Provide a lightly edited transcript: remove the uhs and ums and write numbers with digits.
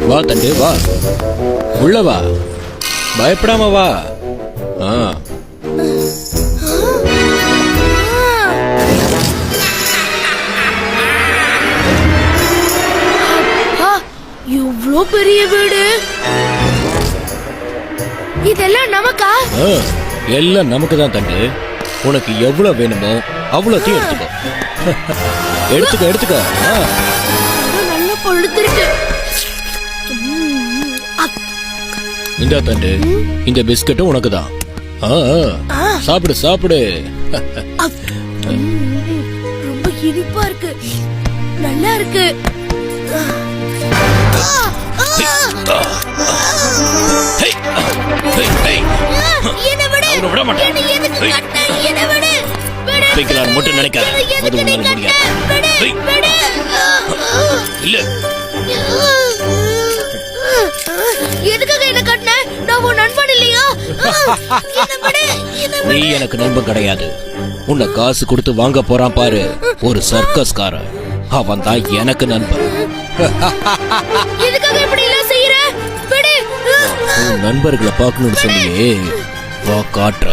வா தண்டு வா, உள்ள வா, பயப்படாம வா. இவ்ளோ பெரிய வீடு, இதெல்லாம் நமக்கா? எல்லாம் நமக்கு தான் தண்டு. உனக்கு எவ்வளவு வேணுமோ அவ்வளோத்தையும் எடுத்துக்கோ. எடுத்துக்க எடுத்துக்க. நல்லா பழுத்திருக்கு. இந்த தண்டு, இந்த பிஸ்கட்டும் உனக்கு தான். சாப்பிடு சாப்பிடு. ரொம்ப இனிப்பா இருக்கு, நல்லா இருக்கு. மட்டும் நினைக்காத, எதுக்காக என்ன கட்டின? நான் உன் நண்பன் இல்லையா? நீ எனக்கு நண்பன் கிடையாது. உன்னை காசு கொடுத்து வாங்க போறான் பாரு ஒரு சர்க்கஸ்காரன், அவன் தான் எனக்கு நண்பன். எதுக்காக இப்படி எல்லாம் செய்யற? நண்பர்களை பார்க்கணும்னு சொன்னியே, வா காட்டுற.